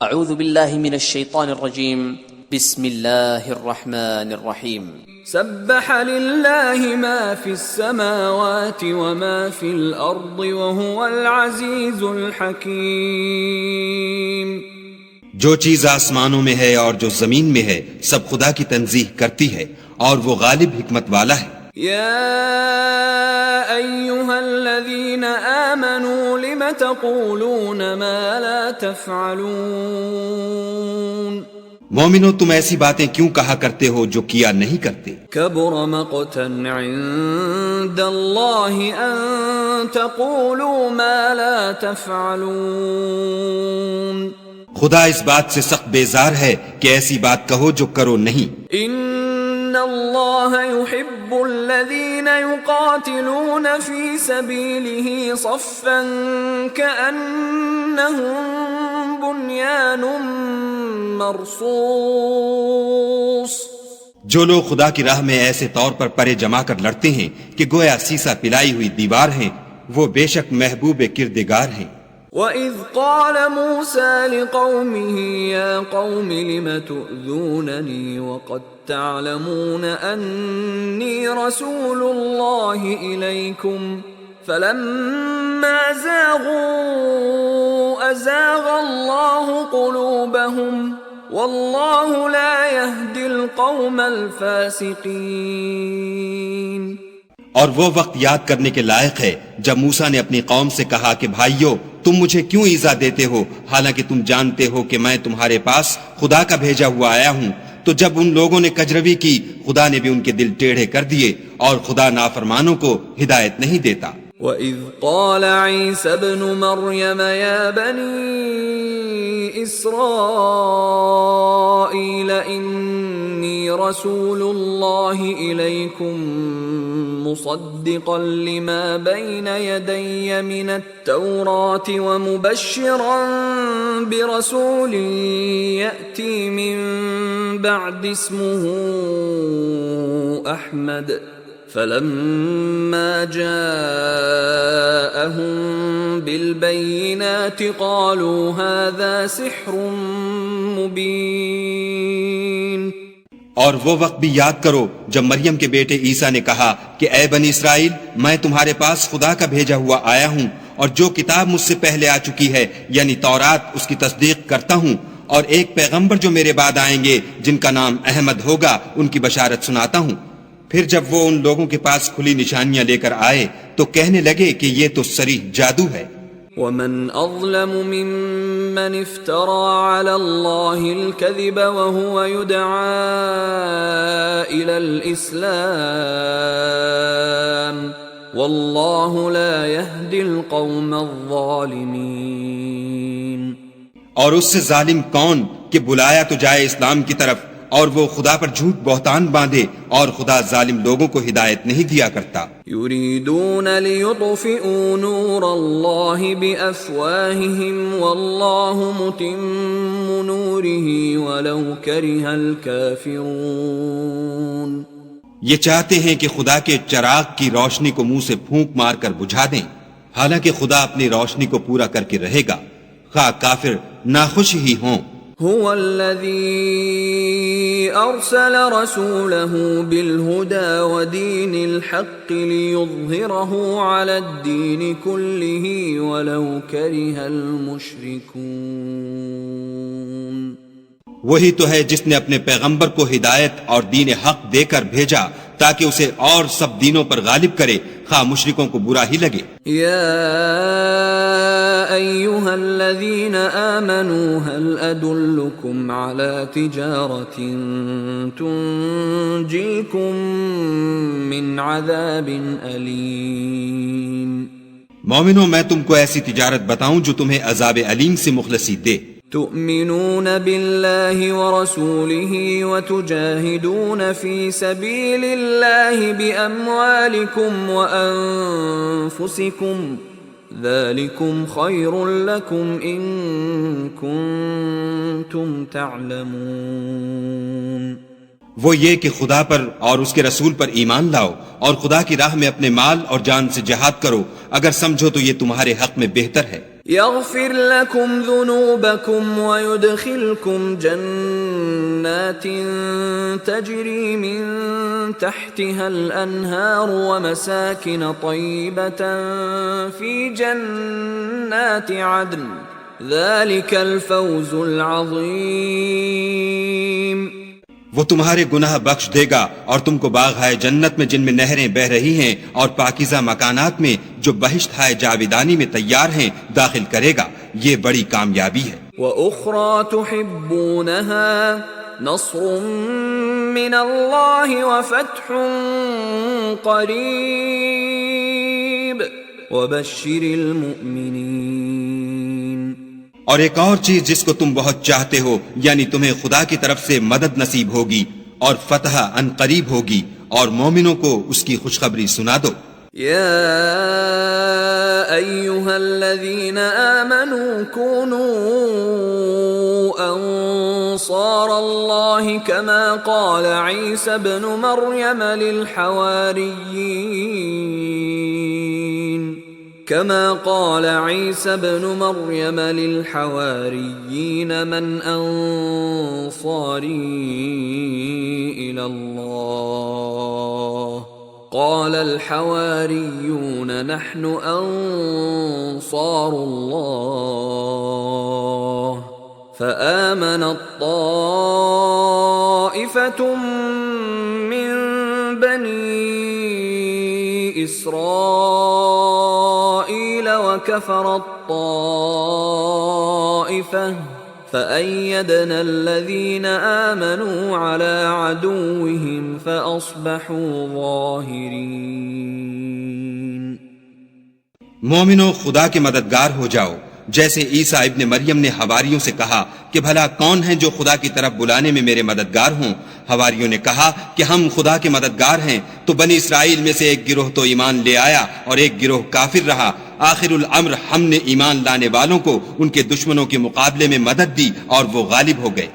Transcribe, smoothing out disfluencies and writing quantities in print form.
اعوذ باللہ من الشیطان الرجیم بسم اللہ الرحمن الرحیم سبح للہ ما فی السماوات وما فی الارض وهو العزیز الحکیم. جو چیز آسمانوں میں ہے اور جو زمین میں ہے سب خدا کی تنزیح کرتی ہے اور وہ غالب حکمت والا ہے. یا ایہا الذین آمنوا لم تقولون ما لا تفعلون. مومنو تم ایسی باتیں کیوں کہا کرتے ہو جو کیا نہیں کرتے. کبر مقتا عند اللہ ان تقولوا ما لا تفعلون. خدا اس بات سے سخت بیزار ہے کہ ایسی بات کہو جو کرو نہیں. ان اللہ يحب الذین یقاتلون فی سبیلہ صفا کأنہم بنیان مرصوص. جو لوگ خدا کی راہ میں ایسے طور پر پرے جما کر لڑتے ہیں کہ گویا سیسا پلائی ہوئی دیوار ہیں، وہ بے شک محبوب کردگار ہیں. وَإِذْ قَالَ مُوسَى لِقَوْمِهِ يَا قَوْمِ لِمَ تُؤْذُونَنِي وَقَدْ تَعْلَمُونَ أَنِّي رَسُولُ اللَّهِ إِلَيْكُمْ فَلَمَّا زَاغُوا أَزَاغَ اللَّهُ قُلُوبَهُمْ وَاللَّهُ لَا يَهْدِي الْقَوْمَ الْفَاسِقِينَ. اور وہ وقت یاد کرنے کے لائق ہے جب موسیٰ نے اپنی قوم سے کہا کہ بھائیو تم مجھے کیوں ایذا دیتے ہو حالانکہ تم جانتے ہو کہ میں تمہارے پاس خدا کا بھیجا ہوا آیا ہوں. تو جب ان لوگوں نے کجروی کی خدا نے بھی ان کے دل ٹیڑھے کر دیے اور خدا نافرمانوں کو ہدایت نہیں دیتا. وَإِذْ قَالَ عِيسَى ابْنُ مَرْيَمَ يَا بَنِي إِسْرَائِيلَ إِنِّي رَسُولُ اللَّهِ إِلَيْكُمْ مُصَدِّقًا لِمَا بَيْنَ يَدَيَّ مِنَ التَّوْرَاةِ وَمُبَشِّرًا بِرَسُولٍ يَأْتِي مِن بَعْدِ اسْمُهُ أَحْمَدُ فَلَمَّا جَاءَهُم بِالْبَيِّنَاتِ قَالُوا هَذَا سِحْرٌ مُبِينٌ. اور وہ وقت بھی یاد کرو جب مریم کے بیٹے عیسیٰ نے کہا کہ اے بنی اسرائیل میں تمہارے پاس خدا کا بھیجا ہوا آیا ہوں اور جو کتاب مجھ سے پہلے آ چکی ہے یعنی تورات اس کی تصدیق کرتا ہوں اور ایک پیغمبر جو میرے بعد آئیں گے جن کا نام احمد ہوگا ان کی بشارت سناتا ہوں. پھر جب وہ ان لوگوں کے پاس کھلی نشانیاں لے کر آئے تو کہنے لگے کہ یہ تو صریح جادو ہے. وَمَنْ أَظْلَمُ مِمَّنِ افْتَرَى عَلَى اللَّهِ الْكَذِبَ وَهُوَ يُدْعَى إِلَى الْإِسْلَامِ وَاللَّهُ لَا يَهْدِي الْقَوْمَ الظَّالِمِينَ. اور اس سے ظالم کون کہ بلایا تو جائے اسلام کی طرف اور وہ خدا پر جھوٹ بہتان باندھے اور خدا ظالم لوگوں کو ہدایت نہیں دیا کرتا. یریدون لیطفئوا نور اللہ بافواہہم واللہ متم نورہ ولو کرہ الکافرون. یہ چاہتے ہیں کہ خدا کے چراغ کی روشنی کو منہ سے پھونک مار کر بجھا دیں حالانکہ خدا اپنی روشنی کو پورا کر کے رہے گا خواہ کافر ناخوش ہی ہوں. هو الذي أرسل رسوله بالهدى ودين الحق ليظهره على الدين كله ولو كره المشركون. وہی تو ہے جس نے اپنے پیغمبر کو ہدایت اور دین حق دے کر بھیجا تاکہ اسے اور سب دینوں پر غالب کرے خواہ مشرکوں کو برا ہی لگے. یا ایھا الذین آمنوا هل ادلکم علی تجارۃ تنجیکم من عذاب علیم. مومنو میں تم کو ایسی تجارت بتاؤں جو تمہیں عذاب علیم سے مخلصی دے. تؤمنون باللہ ورسولہ وتجاہدون فی سبیل اللہ باموالکم وانفسکم ذالکم خیر لکم ان کنتم تعلمون. وہ یہ کہ خدا پر اور اس کے رسول پر ایمان لاؤ اور خدا کی راہ میں اپنے مال اور جان سے جہاد کرو اگر سمجھو تو یہ تمہارے حق میں بہتر ہے. يغفر لكم ذنوبكم ويدخلكم جنات تجري من تحتها الأنهار ومساكن طيبة في جنات عدن ذلك الفوز العظيم. وہ تمہارے گناہ بخش دے گا اور تم کو باغ ہائے جنت میں جن میں نہریں بہ رہی ہیں اور پاکیزہ مکانات میں جو بہشت ہائے جاویدانی میں تیار ہیں داخل کرے گا. یہ بڑی کامیابی ہے. وَأُخْرَى تُحِبُّونَهَا نَصْرٌ مِّنَ اللَّهِ وَفَتْحٌ قَرِيبٌ وَبَشِّرِ الْمُؤْمِنِينَ. اور ایک اور چیز جس کو تم بہت چاہتے ہو یعنی تمہیں خدا کی طرف سے مدد نصیب ہوگی اور فتح ان قریب ہوگی اور مومنوں کو اس کی خوشخبری سنا دو. یا ایھا الذین آمنوا كونوا انصار اللہ كما قال عیسی ابن مریم للحواریین من أنصاري إلى الله قال الحواريون نحن أنصار الله فآمنت طائفة من بني إسرائيل وكفرت طائفة فأيدنا الذين آمنوا على عدوهم فأصبحوا ظاهرين. مومنو خدا کے مددگار ہو جاؤ جیسے عیسیٰ ابن مریم نے حواریوں سے کہا کہ بھلا کون ہیں جو خدا کی طرف بلانے میں میرے مددگار ہوں. حواریوں نے کہا کہ ہم خدا کے مددگار ہیں. تو بنی اسرائیل میں سے ایک گروہ تو ایمان لے آیا اور ایک گروہ کافر رہا. آخر الامر ہم نے ایمان لانے والوں کو ان کے دشمنوں کے مقابلے میں مدد دی اور وہ غالب ہو گئے.